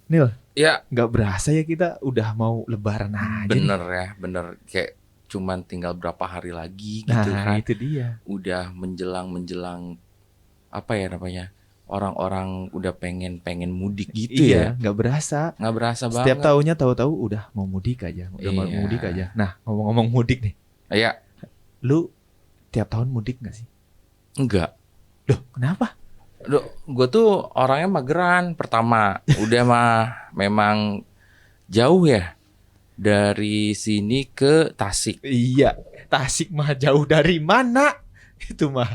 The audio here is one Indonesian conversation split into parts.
Nil, Ya, nggak berasa ya kita udah mau lebaran aja bener nih. ya, bener. Kayak cuman tinggal berapa hari lagi Nah, gitu kan. itu dia. Udah menjelang apa ya namanya? Orang-orang udah pengen mudik gitu Iya, ya. nggak berasa. Nggak berasa Setiap banget. tahunnya tahu-tahu udah mau mudik aja, udah mau Iya. mudik aja. Nah, ngomong-ngomong mudik nih, Ya, lu tiap tahun mudik nggak sih? enggak. Loh, kenapa? Gue tuh orangnya mageran. Pertama, udah mah memang jauh ya dari sini ke Tasik. Iya, Tasik mah jauh dari mana? Itu mah.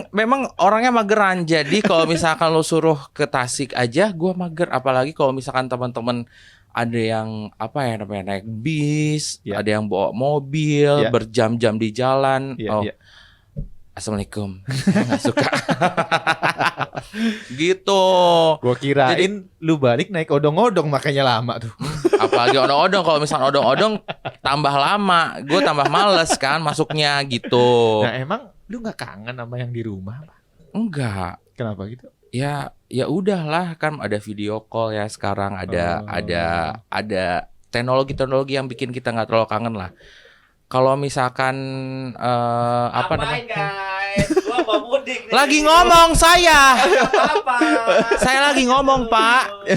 Memang orangnya mageran. Jadi kalau misalkan lo suruh ke Tasik aja, gue mager. Apalagi kalau misalkan teman-teman ada yang apa ya namanya naik bis, Ya. ada yang bawa mobil, Ya. berjam-jam di jalan. Iya, Oh, iya. Assalamualaikum. Saya nggak suka. Gitu. Gua kirain lu balik naik odong-odong makanya lama tuh. Apalagi odong-odong. Kalau misalkan odong-odong tambah lama, gue tambah males kan masuknya gitu. Nah, emang lu nggak kangen sama yang di rumah? Enggak. Kenapa gitu? Ya udahlah, kan ada video call ya sekarang, Oh. ada teknologi yang bikin kita nggak terlalu kangen lah. Kalau misalkan apa namanya? guys? Gua mau mudik nih. Lagi ngomong saya. Apa? Saya lagi ngomong, Pak.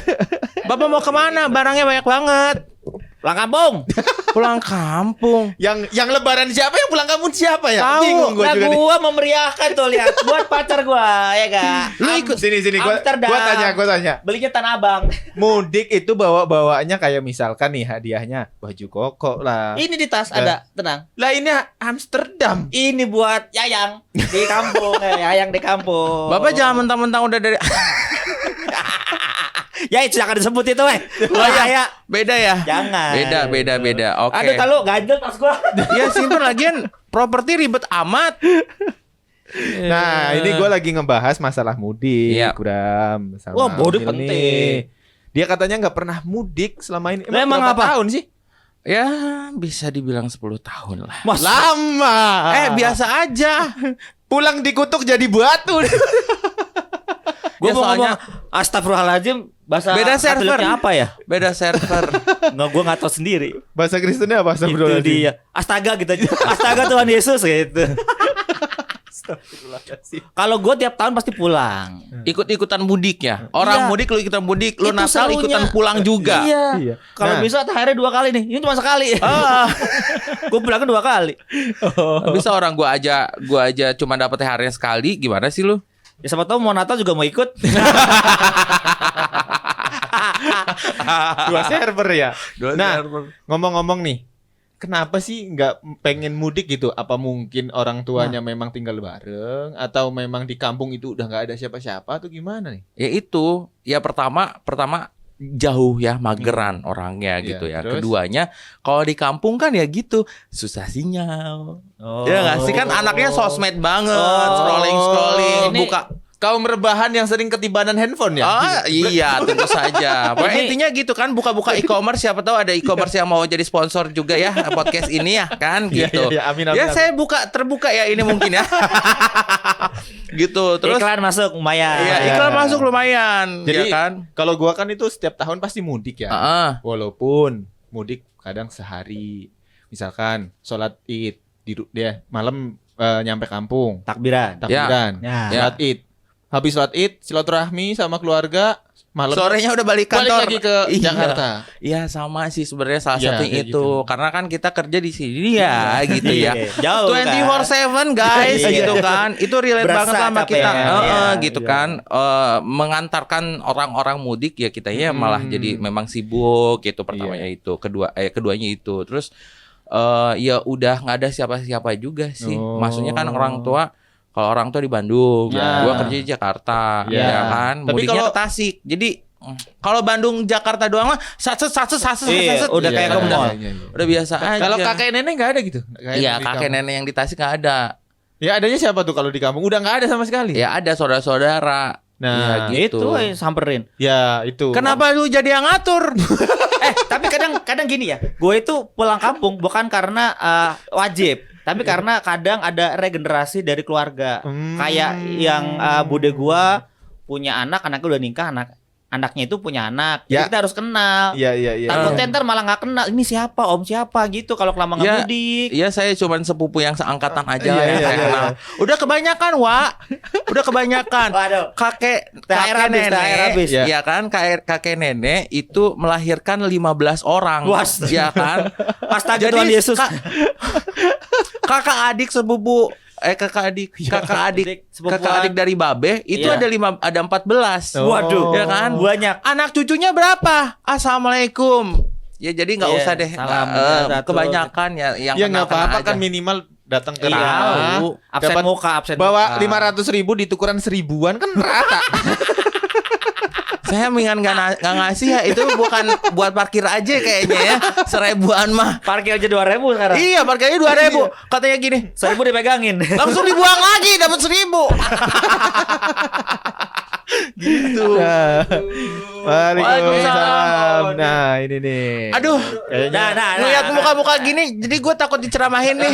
Bapak mau kemana? Barangnya banyak banget. Pulang kampung. Pulang kampung. Yang lebaran siapa, yang pulang kampung siapa ya? Tahu. Bingung gua Lah juga nih. gua memeriahkan tuh, lihat buat pacar gua, ya gak? Lu ikut Sini gua Amsterdam. gua tanya. Belinya Tanah Abang. Mudik itu bawaannya kayak misalkan nih hadiahnya baju koko lah. Ini di tas ada, tenang. Lah ini Amsterdam. Ini buat Yayang di kampung, Yayang di kampung. Bapak jangan mentang-mentang udah dari Ya itu jangan disebut itu, Oh ya, ya. beda ya. Jangan. Beda. Oke. Aduh, kalau ganjel tas gua. Ya simpen, lagian properti ribet amat. Nah, ini gue lagi ngebahas masalah mudik, Iya. Bram. Sama Wah, mudik Amil penting. nih. Dia katanya nggak pernah mudik selama ini. Lah, emang berapa apa? tahun sih? Ya bisa dibilang 10 tahun lah. Mas, Lama. Biasa aja. Pulang dikutuk jadi batu. gua Ya, mau soalnya ngomong astagfirullahaladzim, bahasa beda server. Katoliknya apa ya? Beda server. Nggak, gua nggak tahu sendiri. Bahasa Kristennya apa? Itu Astagfirullahaladzim. dia. Astaga gitu. Astaga Tuhan Yesus gitu. Astagfirullahaladzim. Kalau gue tiap tahun pasti pulang. Ikut-ikutan mudik ya. Orang Iya. mudik, lu ikutan mudik, lu Itu Natal serunya. ikutan pulang juga. Iya. Iya. Kalau Nah. bisa akhirnya 2 kali nih. Ini cuma sekali. Ah, Gue pulangnya 2 kali. bisa orang gua aja cuma dapet THR sekali, gimana sih lu? Ya siapa tahu mau Natal juga mau ikut. Dua server ya. Dua Nah, server. ngomong-ngomong nih, kenapa sih nggak pengen mudik gitu? Apa mungkin orang tuanya memang tinggal bareng, atau memang di kampung itu udah nggak ada siapa-siapa, atau gimana nih? Ya itu, ya pertama jauh ya, mageran orangnya Iya, gitu ya. terus? Keduanya, kalau di kampung kan ya gitu, susah sinyal. Oh. Ya nggak sih, kan anaknya sosmed banget, Oh. scrolling, Ini- buka. Kaum rebahan yang sering ketibanan handphone ya? Ah iya, tentu saja. Pokoknya Ini- intinya gitu kan, buka-buka e-commerce, siapa tahu ada e-commerce yang mau jadi sponsor juga ya podcast ini ya kan Iya, gitu. iya, amin, Ya amin. saya terbuka ya ini mungkin ya. Gitu. Terus iklan masuk lumayan. ya iklan masuk lumayan, Jadi ya kan? kalau gua kan itu setiap tahun pasti mudik ya. Heeh. Walaupun mudik kadang sehari. Misalkan sholat Id dia malam nyampe kampung, Takbiran. takbiran. Ya. Sholat Id. Habis sholat Id, silaturahmi sama keluarga, malam Sorenya udah balik kantor. balik lagi ke Iya. Jakarta. Iya sama sih sebenarnya salah Iya, satunya kayak itu. gitu. Karena kan kita kerja di sini ya gitu ya. Iya, jauh kan. 24/7 guys Iya. gitu kan. Itu relate Berasa banget sama capek kita. ya. Iya, Gitu iya. kan. Mengantarkan orang-orang mudik ya kitanya malah jadi memang sibuk gitu pertamanya itu. Keduanya itu. Terus ya udah nggak ada siapa-siapa juga sih. Oh. Maksudnya kan orang tua, kalau orang tua di Bandung, Ya. gua kerja di Jakarta, Ya. ya kan. Tapi Mudiknya kalau- ke Tasik. Jadi kalau Bandung Jakarta doang mah satset Iya, udah kayak ke mall. udah biasa aja. Kalau kakek nenek nggak ada gitu? Iya, kakek nenek yang di Tasik nggak ada. Ya adanya siapa tuh kalau di kampung? Udah nggak ada sama sekali. Ya ada saudara-saudara. Nah, Ya, gitu. Itu samperin. Ya itu. Kenapa lu jadi yang ngatur? Tapi kadang gini ya. Gue itu pulang kampung bukan karena wajib, tapi karena kadang ada regenerasi dari keluarga. Kayak yang bude gua punya anaknya udah nikah, anaknya itu punya anak. Ya. Jadi kita harus kenal. Iya. Takutnya ntar malah nggak kenal. Ini siapa, om siapa gitu kalau lama nggak Ya. mudik. Iya saya cuman sepupu yang seangkatan aja lah Iya, yang iya, saya iya. kenal. Udah kebanyakan, Wak. Udah kebanyakan. Waduh. Kakek THR habis, THR habis. nenek, ya kan? Kakek nenek itu melahirkan 15 orang. Was. Ya kan? Astaga Tuhan Yesus. Kakak adik sepupu kakak adik sepupuan. kakak adik dari Babe itu Iya. ada 14. Oh. Waduh. Ya kan? Banyak. Anak cucunya berapa? Assalamualaikum. Ya jadi nggak Iya, usah deh. salam. Kebanyakan ya yang Ya nggak kenal-kenal apa-apa aja. kan minimal datang ke Iya. rumah. Absen Dapat muka, absen bawa muka. 500.000 ditukuran 1000-an kan rata. Saya mendingan nggak ngasih ya, itu bukan buat parkir aja kayaknya ya, 1000-an mah. Parkir aja 2.000 sekarang. Iya parkirnya 2.000. Katanya gini, 1.000 dipegangin. langsung dibuang lagi dapat 1.000. Gitu. Waalaikumsalam. Nah, ini nih. Aduh, Kayaknya ngeliat muka-muka gini, jadi gue takut diceramahin nih.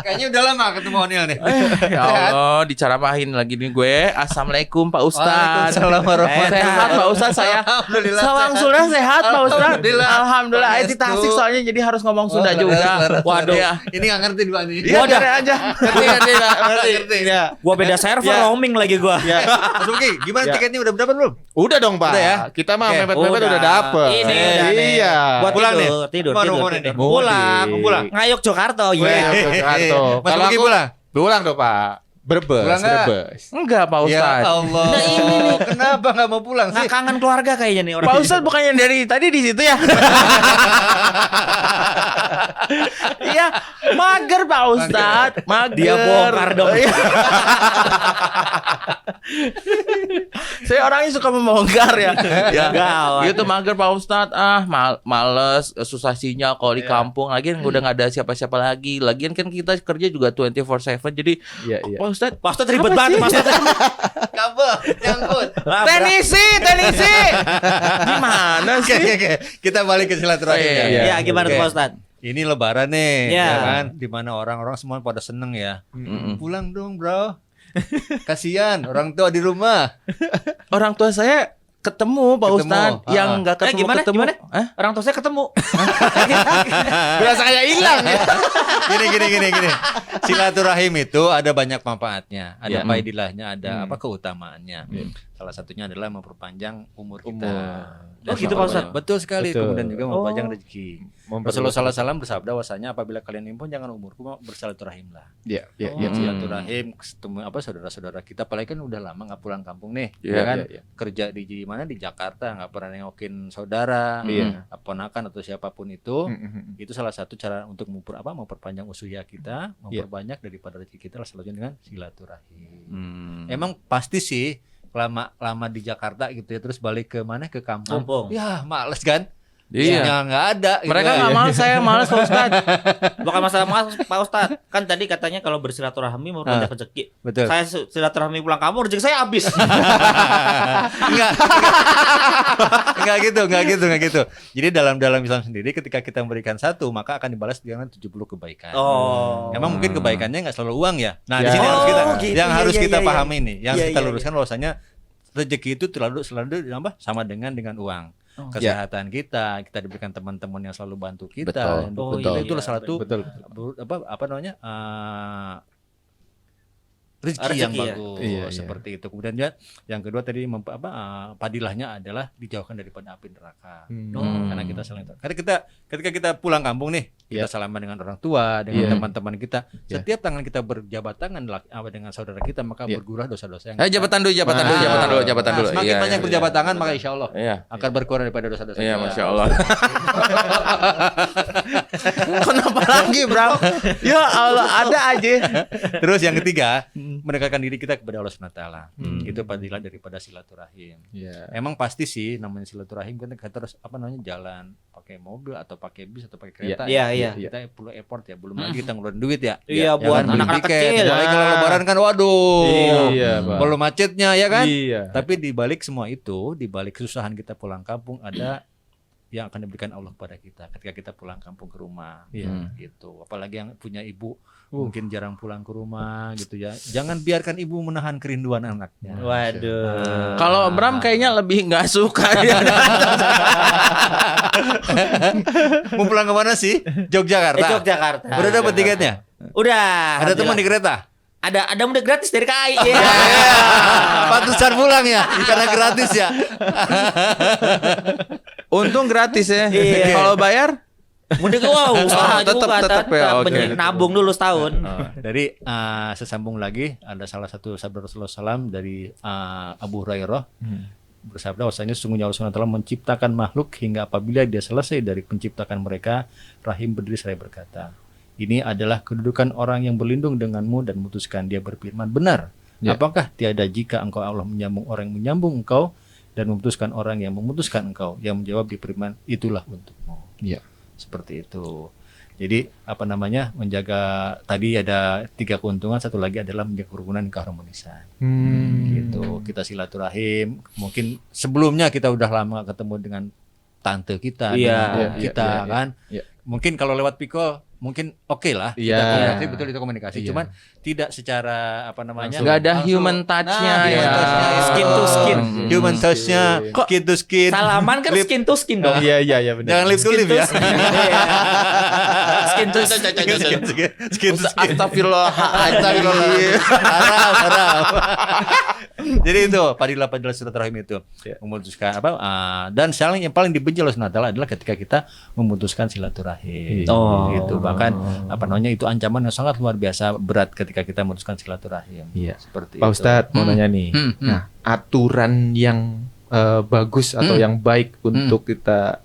Kayaknya udah lama ketemu Onil nih. Ya Allah, diceramahin lagi nih gue. Assalamualaikum Pak Ustadz. Waalaikumsalam warahmatullahi Sehat Pak Ustadz saya. Alhamdulillah Sawang sehat. Sunda sehat Pak Ustadz. Alhamdulillah. Alhamdulillah. Di Tasik soalnya jadi harus ngomong Sunda juga. Waduh. Ya. Ini nggak ngerti dua nih. Iya, Wadah. biarin aja. ngerti. Ya. Gua beda server Ya. roaming lagi gua. Ya. Mas Luki, gimana Ya. tiketnya udah dapat belum? Udah dong, Pak. Udah ya? Kita mah Oke. mepet-mepet udah dapet. Ini udah nih. Iya. Buat Pulang nih? tidur. Mau Tidur. kemana nih? Pulang. Pulang. Ngayok Jakarta. Iya, Iya. Jakarta. Mas Kalau Luki aku pulang? pulang dong, Pak. Brebes, Pulang nggak? Brebes. Enggak Pak Ya Ustadz. Allah. Nah, ini nih. Kenapa nggak mau pulang Nggak sih? kangen keluarga kayaknya nih orang. Pak Ustadz bukannya dari tadi di situ ya? Iya, mager Pak Ustadz, mager. Dia bongkar dong. Saya orangnya suka membongkar ya. Ya. Gawat. Gitu mager Pak Ustadz. Males, susah sinyal kalau di kampung. Lagian udah nggak ada siapa-siapa lagi. Lagian kan kita kerja juga 24/7. Jadi Iya. Pak Ustadz, Pak Ustadz ribet apa banget sih? Pak Ustadz. Kabel, nyangkut. Tenisi. Gimana sih? Oke. Kita balik ke silaturahim. Oh, iya, ya. Ya gimana Oke. tuh Pak Ustadz? Ini lebaran nih, Ya. ya kan? Dimana orang-orang semua pada seneng ya. Mm-mm. Pulang dong, bro. Kasihan orang tua di rumah. Orang tua saya ketemu Pak Ketemu. Ustadz yang nggak ketemu gimana? ketemu. Gimana? Hah? Orang tua saya ketemu. Berasa kayak hilang ya. Gini. Silaturahim itu ada banyak manfaatnya, ada Ya. faedahnya, ada apa keutamaannya. Ya. Salah satunya adalah memperpanjang umur kita. Oh, gitu, Pak Ustadz? Betul sekali. Betul. Kemudian juga memperpanjang rezeki. Rasulullah SAW bersabda bahwasanya apabila kalian impun jangan umurku bersilaturahimlah. Iya, iya, Oh. iya. Silaturahim ketemu saudara-saudara kita, apalagi kan udah lama nggak pulang kampung nih, Iya, ya kan? iya. Kerja di mana di Jakarta nggak pernah nengokin saudara, Iya. ponakan atau siapapun itu. Mm-mm. Itu salah satu cara untuk memperpanjang usia kita, memperbanyak daripada rezeki kita salah satunya dengan silaturahim. Emang pasti sih lama di Jakarta gitu ya, terus balik ke mana, ke kampung. Ya males kan? Iya. Ya, nggak ada. gitu Mereka ya. nggak mau, saya malas Pak Ustadz. Bukan masalah mas Pak Ustadz. Kan tadi katanya kalau bersilaturahmi mau banyak rezeki. Betul. Saya silaturahmi pulang kampung rezeki saya habis. Enggak gitu. Jadi dalam Islam sendiri ketika kita memberikan satu maka akan dibalas dengan 70 kebaikan. Oh. Emang mungkin kebaikannya nggak selalu uang ya. Nah, Ya. di sini harus kita Oh, gitu. yang Iya, harus iya, kita iya, pahami nih, yang Iya, kita iya, luruskan bahwasanya rezeki itu selalu apa? Sama dengan uang. Oh. Kesehatan kita diberikan teman-teman yang selalu bantu kita. Betul. yang Oh, dukung kita. iya, Itu salah satu Betul. apa namanya? Rezeki yang Rezeki ya. bagus Iya, iya. seperti itu. Kemudian juga yang kedua tadi padilahnya adalah dijauhkan daripada api neraka. Karena kita saling ketika kita pulang kampung nih, kita salaman dengan orang tua, dengan Iya. teman-teman kita. Iya. Setiap tangan kita berjabat tangan dengan saudara kita, maka Iya. bergurah dosa-dosa yang Jabatan dulu. Semakin Iya, banyak iya, berjabat iya. tangan, maka insya Allah Iya. akan berkurang daripada dosa-dosa. Iya, kita. Masya Allah. Kenapa lagi, Bro? Ya Allah, ada aja. Terus yang ketiga, mendekatkan diri kita kepada Allah SWT. Itu fadilah daripada silaturahim. Iya. Emang pasti sih namanya silaturahim kan kita harus jalan pakai mobil atau pakai bis atau pakai kereta. Iya, ya. iya. Kita perlu effort ya, belum lagi kita ngeluarin duit ya. Iya, buat Jangan beli anak-anak tiket. kecil. Apalagi kalau lebaran kan waduh. Iya, Pak. Belum macetnya ya kan? Iya. Tapi di balik semua itu, di balik kesusahan kita pulang kampung ada yang akan diberikan Allah kepada kita ketika kita pulang kampung ke rumah. Iya. Gitu. Apalagi yang punya ibu mungkin jarang pulang ke rumah gitu ya. Jangan biarkan ibu menahan kerinduan anaknya. Waduh. Kalau Bram kayaknya lebih nggak suka ya. Mau pulang kemana sih? Yogyakarta. Yogyakarta. Udah dapat tiketnya? Udah. Ada teman di kereta? Ada mudik gratis dari KAI. Ya. Pantesan pulang ya, karena gratis ya. Untung gratis ya. Iya. Kalau bayar? Mudik usaha tetep ya, oke. Nabung dulu setahun. Dari sesambung lagi ada salah satu sabda Rasulullah SAW dari Abu Hurairah bersabda bahwasanya sesungguhnya Allah SWT menciptakan makhluk hingga apabila dia selesai dari penciptakan mereka, rahim berdiri seraya berkata, ini adalah kedudukan orang yang berlindung denganmu dan memutuskan. Dia berfirman, benar. Ya. Apakah tiada jika engkau Allah menyambung orang yang menyambung engkau dan memutuskan orang yang memutuskan engkau? Yang menjawab diberiman, itulah untukmu. Iya. Seperti itu. Jadi menjaga tadi ada 3 keuntungan, satu lagi adalah menjaga kerukunan dan keharmonisan. Gitu. Kita silaturahim. Mungkin sebelumnya kita udah lama ketemu dengan tante kita, dengan kita kan. Iya. Mungkin kalau lewat Piko mungkin oke lah, Iya. kita komunikasi betul itu komunikasi. Iya. Cuman tidak secara Nggak ada langsung. human touch-nya Nah, ya. human touch-nya, Skin to skin. Human touch-nya, Kok skin to skin. Salaman kan Lip- skin to skin dong. Iya benar. Jangan lip to lip ya. Skin to Skin to skin. Astagfirullahaladzim. Haram. Jadi itu padilah silaturahim itu Ya. memutuskan dan yang paling dibenci oleh SWT adalah ketika kita memutuskan silaturahim. Oh. Gitu. Bahkan itu ancaman yang sangat luar biasa berat ketika kita memutuskan silaturahim. Iya. Seperti Pak itu. Ustadz mau nanya nih. Hmm. Nah, aturan yang bagus atau yang baik untuk kita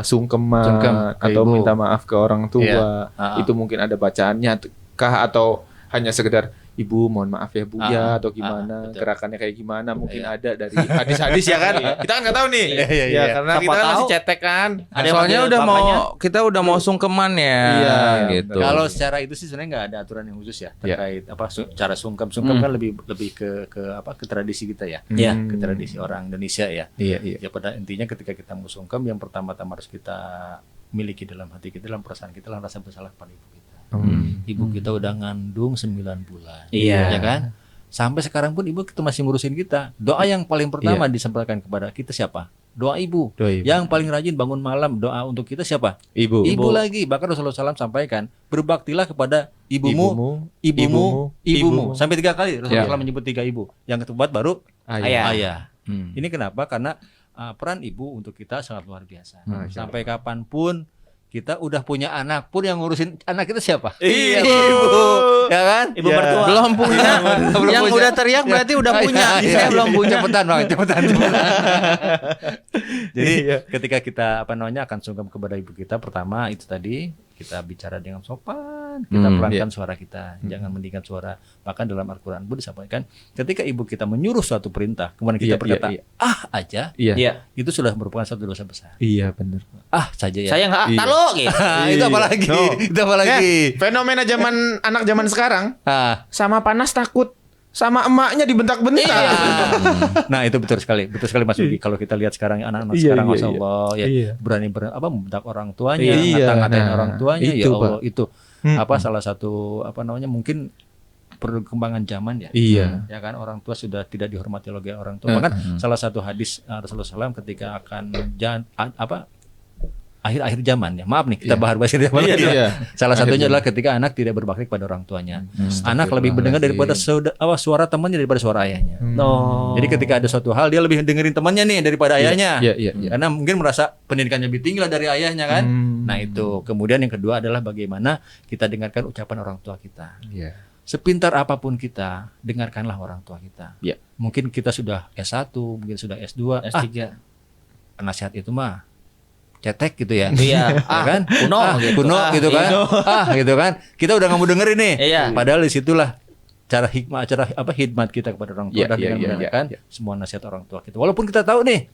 sungkeman Sungkem ke atau ibu. minta maaf ke orang tua, Iya. itu mungkin ada bacaannya kah atau hanya sekedar Ibu mohon maaf ya Bu ya atau gimana betul. gerakannya kayak gimana mungkin Iya. ada dari hadis-hadis ya kan kita kan nggak tahu nih Iya. ya karena Siapa kita kan masih tahu. cetek kan Ada yang Soalnya panggil udah bapaknya. kita udah mau sungkeman ya. Iya, gitu. Kalau secara itu sih sebenarnya nggak ada aturan yang khusus ya terkait cara sungkem kan lebih ke tradisi kita ya. Iya. Ke tradisi orang Indonesia ya. iya Ya pada intinya ketika kita mau sungkem yang pertama-tama harus kita miliki dalam hati kita, dalam perasaan kita adalah rasa bersalah pada ibu kita. Ibu kita udah ngandung 9 bulan. Iya. Ya kan? Sampai sekarang pun ibu kita masih ngurusin kita. Doa yang paling pertama disampaikan kepada kita siapa? Doa ibu. Doa ibu. Yang paling rajin bangun malam doa untuk kita siapa? Ibu Ibu lagi. Bahkan Rasulullah SAW sampaikan, berbaktilah kepada ibumu, ibumu. Sampai 3 kali Rasulullah SAW menyebut 3 ibu. Yang keempat baru Ayah. ayah. Ini kenapa? Karena peran ibu untuk kita sangat luar biasa. Sampai kapanpun kita udah punya anak pun yang ngurusin anak kita siapa? Iya. Ibu, ya kan? Ibu mertua. Belum punya. Belum Yang punya. udah teriak berarti udah punya. Saya belum punya. Cepetan bang, cepetan. Jadi ketika kita akan sungkem kepada ibu kita, pertama itu tadi kita bicara dengan sopan, kita pelankan suara kita, jangan meninggikan suara. Bahkan dalam Al-Quran pun disampaikan, ketika ibu kita menyuruh suatu perintah, kemudian kita berkata aja, iya itu sudah merupakan satu dosa besar. iya benar Saja ya. Saya nggak tahu gitu. Itu apa lagi? No. Itu apa lagi? fenomena anak zaman sekarang sama panas takut sama emaknya dibentak-bentak. Nah itu betul sekali Mas Budi. Kalau kita lihat sekarang anak-anak Iya, sekarang, iya, masya Allah, ya Iya. berani membentak orang tuanya, Iya, ngata-ngatain nah, orang tuanya, itu, ya Allah Pak. itu salah satu mungkin perkembangan zaman ya. Iya. Ya kan orang tua sudah tidak dihormati oleh orang tua. Bahkan salah satu hadis Rasulullah SAW ketika akan akhir-akhir zaman ya. Maaf nih kita bahas akhir zaman lagi. Iya. Salah satunya Akhir adalah ketika anak tidak berbakti kepada orang tuanya. Anak lebih mendengar daripada suara temannya daripada suara ayahnya. No. Jadi ketika ada suatu hal dia lebih dengerin temannya nih daripada ayahnya. Iya. Karena mungkin merasa pendidikannya lebih tinggi lah dari ayahnya kan. Nah itu. Kemudian yang kedua adalah bagaimana kita dengarkan ucapan orang tua kita. Iya. Sepintar apapun kita, dengarkanlah orang tua kita. Iya. Mungkin kita sudah S1, mungkin sudah S2, S3. Nasihat itu mah cetek gitu ya. Iya. Ya kan? Kuno gitu. Kuno gitu kan. Gitu kan. Kita udah nggak mau dengerin nih. Iya. Padahal disitulah cara hikmat kita kepada orang tua Iya, dan iya, dengan iya, mendengarkan iya. semua nasihat orang tua kita. Walaupun kita tahu nih,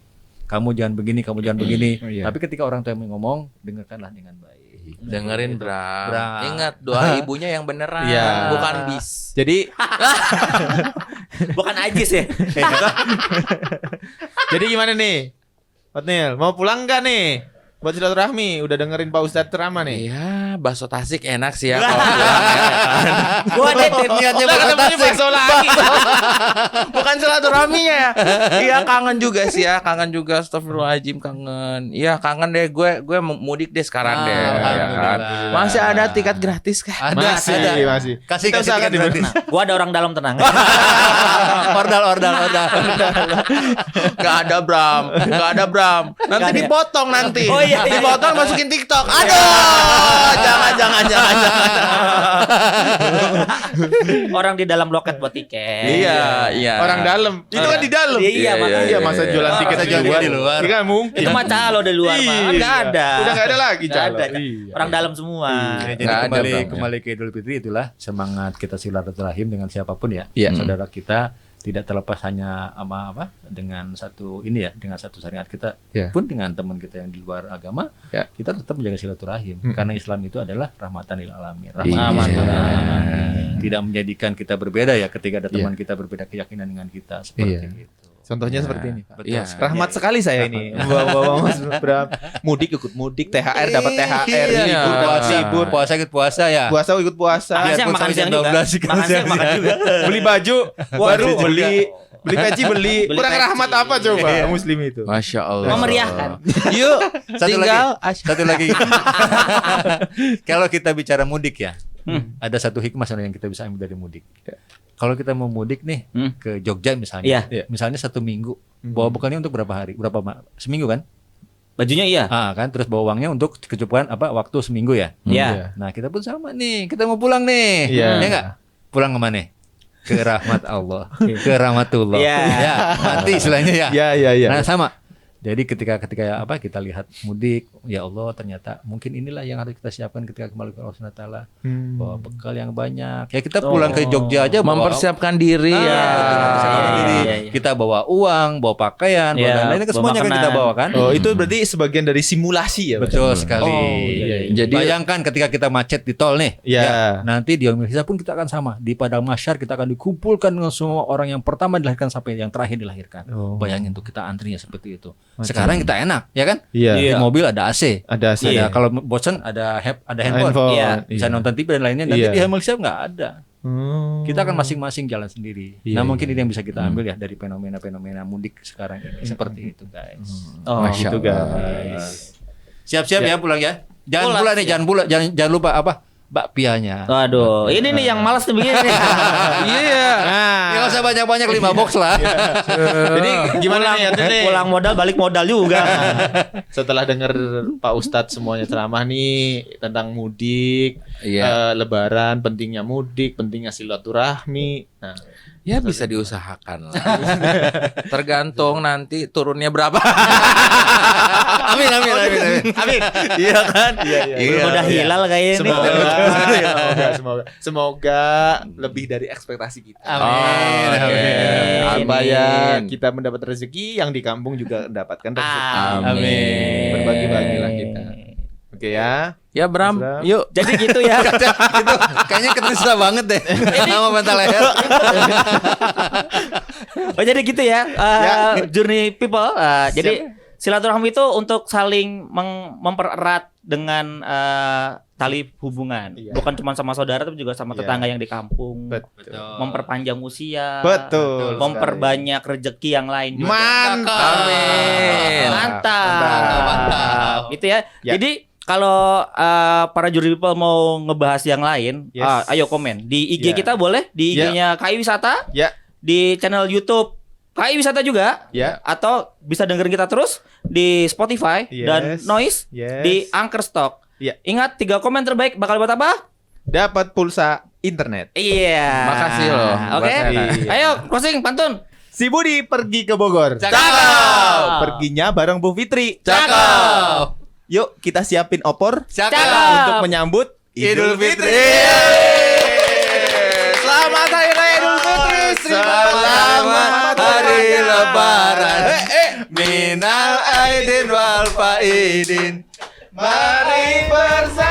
kamu jangan begini, kamu jangan begini. Iya. Tapi ketika orang tua yang ngomong, dengarkanlah dengan baik. Dengerin Bram. Bram. Ingat doa ibunya yang beneran, Iya. bukan bis. Jadi Bukan ajis ya. jadi gimana nih? Otnil, mau pulang nggak nih? Buat silaturahmi, udah dengerin Pak Ustadz ceramah nih. Iya, bakso Tasik enak sih ya kalau pulang ya. Gua nitip niatnya Lah, bakso ketemunya Tasik. bakso lagi. Bukan silaturahminya ya. Iya, kangen juga sih ya, kangen juga, astagfirullahaladzim, kangen. Iya, kangen deh gue mudik deh sekarang deh. Ya kan? Alhamdulillah. Masih ada tiket gratis kah? Masih. Kasih Kita usahakan tiket di gratis. Gua ada orang dalam tenang. Ordal. Gak ada Bram. Nanti Nggak ada. dipotong nanti. Oh, iya. Dipotong masukin TikTok. Aduh, jangan. Orang di dalam loket buat tiket. Iya. Orang dalam. Itu kan di dalam. Iya, makanya. Iya, masa jualan tiket Masa di jualan luar. tiket di luar. Iya, mungkin. Itu mah calo di luar mah. Iya. Enggak ada. Udah nggak ada lagi Nggak calo. ada. Iya. Orang dalam semua. Ya, jadi Nggak ada, kembali Bang, ya. kembali ke Idul Fitri itulah semangat kita silaturahim dengan siapapun ya. Iya. Saudara kita tidak terlepas hanya sama apa dengan satu ini ya, dengan satu syariat kita Iya. pun dengan teman kita yang di luar agama, Ya. kita tetap menjaga silaturahim karena Islam itu adalah rahmatan lil alamin. Iya. Rahmatan lil alamin. Tidak menjadikan kita berbeda ya ketika ada teman kita berbeda keyakinan dengan kita seperti Iya. itu. Contohnya seperti ini. Betul Iya. sekali. Rahmat sekali saya ini. Bawa Mas Bram. Mudik ikut mudik, THR dapat THR, Iya. libur dapat libur, Puasa ikut puasa ya. puasa ikut puasa. Makan siang, Biarpun makan sampai siang jam juga. 12 kan Makan siang, makan juga. Beli baju baru juga. beli peci beli. Beli Kurang peci. rahmat apa coba muslim itu? Masya Allah. Memeriahkan. Yuk, Satu tinggal Satu lagi. Kalau kita bicara mudik ya, ada satu hikmah sebenarnya yang kita bisa ambil dari mudik. Kalau kita mau mudik nih ke Jogja misalnya, Iya. misalnya 1 minggu, bawa bekalnya untuk berapa hari? Seminggu kan? Bajunya iya. Kan terus bawa uangnya untuk kecukupan waktu seminggu ya. Iya. Nah kita pun sama nih, kita mau pulang nih, Iya. ya nggak? Pulang kemana? Ke rahmat Allah, ke rahmatullah. Iya. Ya, mati istilahnya ya. Iya. Nah sama. Jadi ketika kita lihat mudik, ya Allah ternyata mungkin inilah yang harus kita siapkan ketika kembali ke Allah Subhanahu wa taala. Bawa bekal yang banyak. Ya kita pulang ke Jogja aja bawa mempersiapkan diri ya. mempersiapkan diri. Iya. Kita bawa uang, bawa pakaian, Iya, bawa lain-lain kan bawa semuanya kan kita makanan. bawa kan. Oh, itu berarti sebagian dari simulasi ya, Mas? Betul sekali. iya. Jadi Bayangkan ketika kita macet di tol nih, Iya. nanti di yaumil hisab pun kita akan sama. Di padang mahsyar kita akan dikumpulkan dengan semua orang yang pertama dilahirkan sampai yang terakhir dilahirkan. Oh. Bayangin tuh kita antrinya seperti itu. Sekarang kita enak, ya kan? Iya. Di mobil ada AC. Ada sih. Ada kalau bosan ada handphone. Handphone. Iya. Bisa nonton TV dan lainnya. Nanti Iya. di yaumil hisab nggak ada. Hmm. Kita akan masing-masing jalan sendiri. Iya, Nah mungkin iya. ini yang bisa kita ambil ya dari fenomena-fenomena mudik sekarang ini. Seperti itu guys. Oh, Masya Gitu Allah. guys. Siap-siap ya pulang ya. Jangan Pulang, pula nih, siap. jangan lupa apa? Bakpianya. Waduh, ini nih yang malas nih begini nih. Iya. Nah, Ya nggak usah banyak-banyak 5 box lah. jadi gimana nih Yatin nih? Pulang modal balik modal juga. Setelah dengar Pak Ustadz semuanya ceramah nih tentang mudik, Iya. Lebaran, pentingnya mudik, pentingnya silaturahmi. Nah, Ya bisa diusahakan lah. Tergantung nanti turunnya berapa. Amin. amin. Iya kan? Iya. Belum udah hilal kayaknya nih. Semoga lebih dari ekspektasi kita. Amin. Oke. Amin. Supaya Amin. kita mendapat rezeki, yang di kampung juga mendapatkan rezeki. Amin. Berbagi-bagilah kita. Oke ya. Ya Bram, Bram. yuk. Jadi gitu ya. Itu kayaknya keterisa banget deh. Sama bantal leher. Oh jadi gitu ya. Journey people. Jadi silaturahmi itu untuk saling mempererat dengan tali hubungan. Iya. Bukan cuma sama saudara tapi juga sama Iya. tetangga yang di kampung. Betul. Memperpanjang usia. Betul. Memperbanyak rezeki yang lain juga. Mantap. Amin. Mantap. Gitu ya. Ya. Jadi kalau para juri people mau ngebahas yang lain, Yes. ayo komen di IG Ya. kita boleh, di IG-nya KAI Wisata, Ya. di channel YouTube KAI Wisata juga, Ya. atau bisa dengerin kita terus di Spotify Yes. dan Noise Yes. di Anchor Stock. Ya. Ingat 3 komen terbaik bakal buat apa? Dapat pulsa internet. Iya. Makasih loh. Oke. Makasih. Ayo closing pantun. Si Budi pergi ke Bogor. Cakep. Perginya bareng Bu Fitri. Cakep. Yuk kita siapin opor Cakep. untuk menyambut Idul Fitri. Selamat Hari Raya Idul Fitri. Selamat Hari Lebaran. Minal aidin wal faidin. Mari bersama